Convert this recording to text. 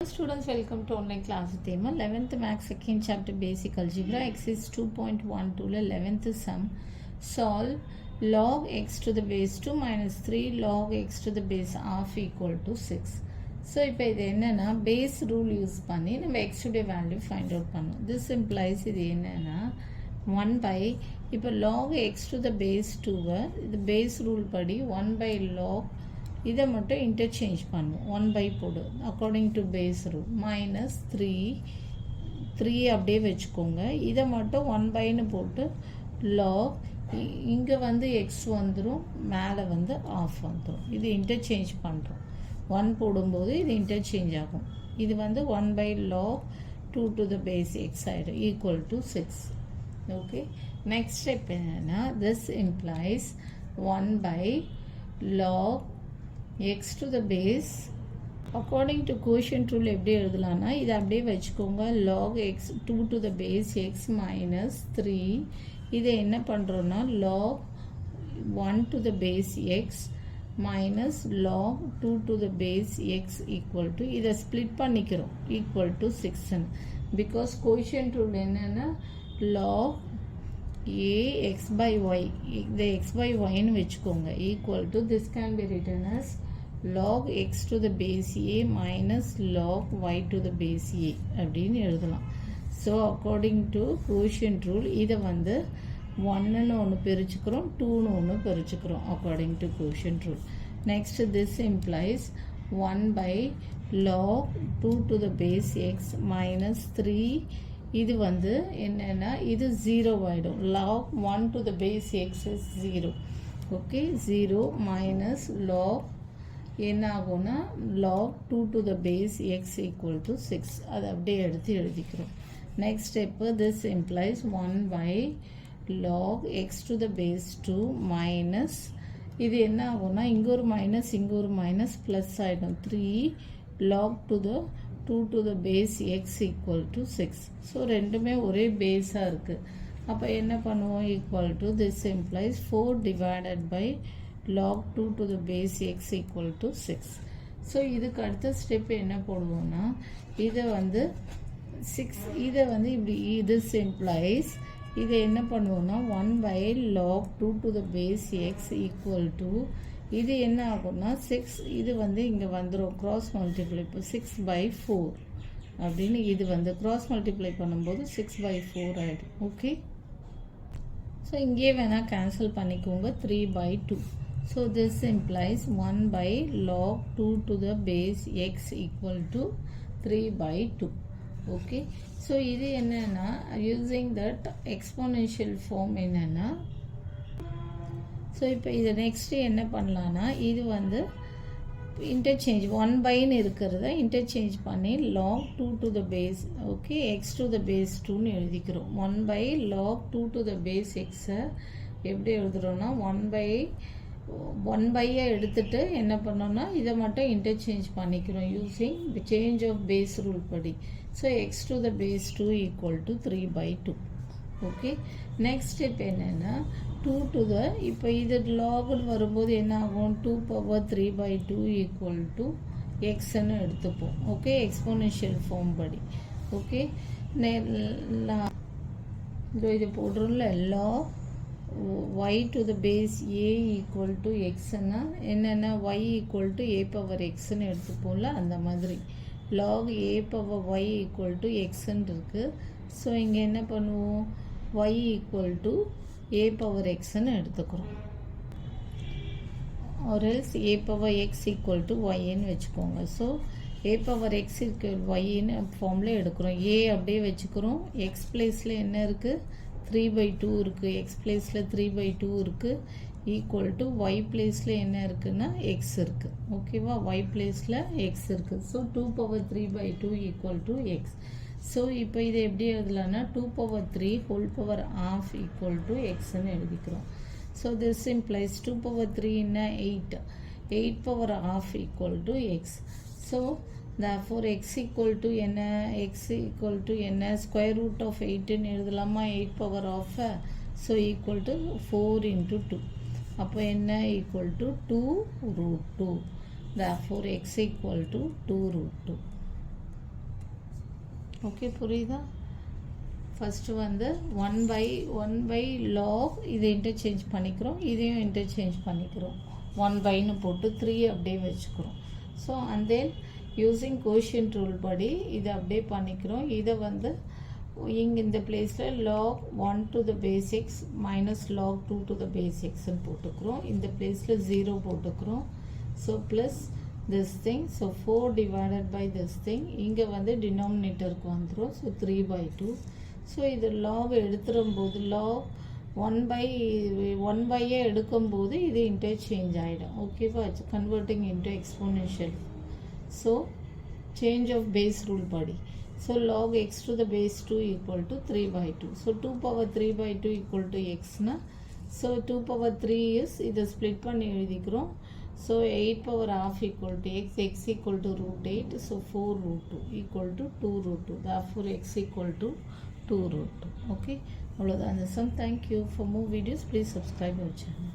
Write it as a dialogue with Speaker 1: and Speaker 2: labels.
Speaker 1: Students, welcome to online class theme 11th max second chapter basic algebra exercise 2.12 11th sum. Solve log x to the base 2 minus 3 log x to the base half equal to 6. So இப்போ இது என்னன்னா base rule use பண்ணி நம்ம x உடைய value find out பண்ணோம். This implies இது என்னன்னா 1 by இப்போ log x to the base 2 இது base rule படி 1 by log இதை மட்டும் இன்டர்சேஞ்ச் பண்ணுவோம் 1 by போடு according to base rule minus 3 அப்படியே வச்சுக்கோங்க. இதை மட்டும் 1 byன்னு போட்டு லாக் இங்கே வந்து எக்ஸ் வந்துடும், மேலே வந்து ஆஃப் வந்துடும். இது இன்டர்சேஞ்ச் பண்ணுறோம். 1 போடும்போது இது இன்டர்சேஞ்ச் ஆகும். இது வந்து 1 by log 2 to the base x ஆகிடும் equal to 6. Okay, next step என்னென்னா this implies 1 by log x to the base according to quotient rule எப்படி எழுதலாம்னா இது அப்படியே வச்சுக்கோங்க. log x 2 to the base x minus 3 இதை என்ன பண்ணுறோன்னா log 1 to the base x minus log 2 to the base x equal to இதை split பண்ணிக்கிறோம் equal to 6 because quotient rule என்னன்னா log a x by y இந்த x by y ன்னு வச்சுக்கோங்க equal to this can be written as log x to the base a minus log y to the base a அப்படின்னு எழுதலாம். So according to quotient rule இதை வந்து 1ன்னு ஒன்று பிரிச்சுக்கிறோம், 2ன்னு ஒன்று பிரிச்சுக்கிறோம் according to quotient rule. Next this implies 1 by log 2 to the base x minus 3 இது வந்து என்னன்னா இது 0 ஆகிடும். log 1 to the base x is 0. Okay, 0 minus log என்ன ஆகும்னா log 2 to the base x equal to 6. அதை அப்படியே எடுத்து எழுதிக்கிறோம். Next step this implies 1 by log x to the base 2 minus இது என்ன ஆகும்னா இங்கே ஒரு மைனஸ் இங்கே ஒரு மைனஸ் ப்ளஸ் ஆகிடும் 3 log to the 2 to the base x equal to 6. So ரெண்டுமே ஒரே பேஸாக இருக்குது. அப்போ என்ன பண்ணுவோம் equal to this implies 4 divided by log 2 to the base x equal to 6. So இதுக்கு அடுத்த ஸ்டெப் என்ன போடுவோம்னா இதை வந்து 6 இதை வந்து இப்படி this implies இதை என்ன பண்ணுவோம்னா 1 by log 2 to the base x equal to இது என்ன ஆகும்னா 6 இது வந்து இங்கே வந்துடும் cross multiply இப்போ 6 by 4 அப்படின்னு இது வந்து cross multiply பண்ணும்போது 6 by 4 ஆகிடும். ஓகே, ஸோ இங்கே வேணால் கேன்சல் பண்ணிக்கோங்க 3 by 2. So this implies 1 by log 2 to the base x equal to 3 by 2. Okay, so இது என்னென்னா யூஸிங் தட் எக்ஸ்போனென்ஷியல் ஃபார்ம் என்னென்னா ஸோ இப்போ இதை நெக்ஸ்ட்டு என்ன பண்ணலான்னா இது வந்து இன்டர்சேஞ்ச் 1 byன்னு இருக்கிறத இன்டர்சேஞ்ச் பண்ணி log 2 to the base okay x to the base 2ன்னு எழுதிக்கிறோம். 1 by log 2 to the base xஐ எப்படி எழுதுகிறோன்னா 1 by எடுத்துட்டு என்ன பண்ணோம்னா இதை மட்டும் இன்டர்சேஞ்ச் பண்ணிக்கிறோம் using change of base rule படி. So x to the base 2 equal to 3 by 2. Okay, next step என்னென்னா 2 to the இப்போ இது லாகுன்னு வரும்போது என்ன ஆகும் 2 power 3 by 2 equal to xன்னு எடுத்துப்போம். ஓகே, எக்ஸ்போனென்ஷியல் ஃபார்ம் படி. ஓகே, இது போடுறோம்ல log y to the base a equal to xன்னா என்னென்னா y equal to a power xன்னு எடுத்துப்போம்ல அந்த மாதிரி log a power y equal to xன்னு இருக்குது. ஸோ இங்கே என்ன பண்ணுவோம் y equal to a power xன்னு எடுத்துக்கிறோம். or else a power x equal to yன்னு வச்சுக்கோங்க. So a power x equal yன்னு ஃபார்மில் எடுக்கிறோம். a அப்படியே வச்சுக்கிறோம். x பிளேஸில் என்ன இருக்குது 3 by 2 இருக்குது, எக்ஸ் பிளேஸில் 3 by 2 இருக்குது ஈக்குவல் டு ஒய் பிளேஸில் என்ன இருக்குன்னா எக்ஸ் இருக்குது. ஓகேவா, ஒய் பிளேஸில் எக்ஸ் இருக்குது. So 2 power 3 by 2 equal to x. So இப்போ இதை எப்படி எழுதலாம்னா 2 power 3 whole power half equal to எக்ஸ்ன்னு எழுதிக்கிறோம். ஸோ திஸ் இம்ப்ளைஸ் 2 power 3 என்ன 8 power half equal to x. So therefore x equal to என்ன x equal to என்ன square root of 8ன்னு எழுதலாமா 8 power of so equal to 4 into 2 அப்போ என்ன equal to 2 root 2. therefore x equal to 2 root 2. Okay, புரியுதா? First வந்து one by log இதை interchange பண்ணிக்கிறோம், இதையும் இன்டர்சேஞ்ச் பண்ணிக்கிறோம். 1/ன்னு போட்டு 3 அப்படியே வச்சுக்கிறோம். So and then using quotient rule படி இதை அப்படியே பண்ணிக்கிறோம். இதை வந்து இங்கே இந்த பிளேஸில் log 1 to the base x minus log 2 to the base xன்னு போட்டுக்கிறோம். இந்த பிளேஸில் 0 போட்டுக்கிறோம். So plus this thing, so 4 divided by this thing, இங்கே வந்து டினாமினேட்டருக்கு வந்துடும். ஸோ 3/2. ஸோ இது log எடுத்துரும்போது log 1/1 எடுக்கும்போது இது இன்டர்சேஞ்ச் ஆகிடும். ஓகேவா? Converting into exponential. So change of base rule படி, so log x to the base 2 equal to 3/2. So 2 power 3/2 equal to xனா, ஸோ 2 power 3 இஸ் இதை ஸ்ப்ளிட் பண்ணி எழுதிக்கிறோம். So 8 power half equal to x equal to √8. So 4√2 equal to 2√2. therefore x equal to 2√2. Okay, அவ்வளோதான் அந்த sum. Thank you. For more videos please subscribe our channel.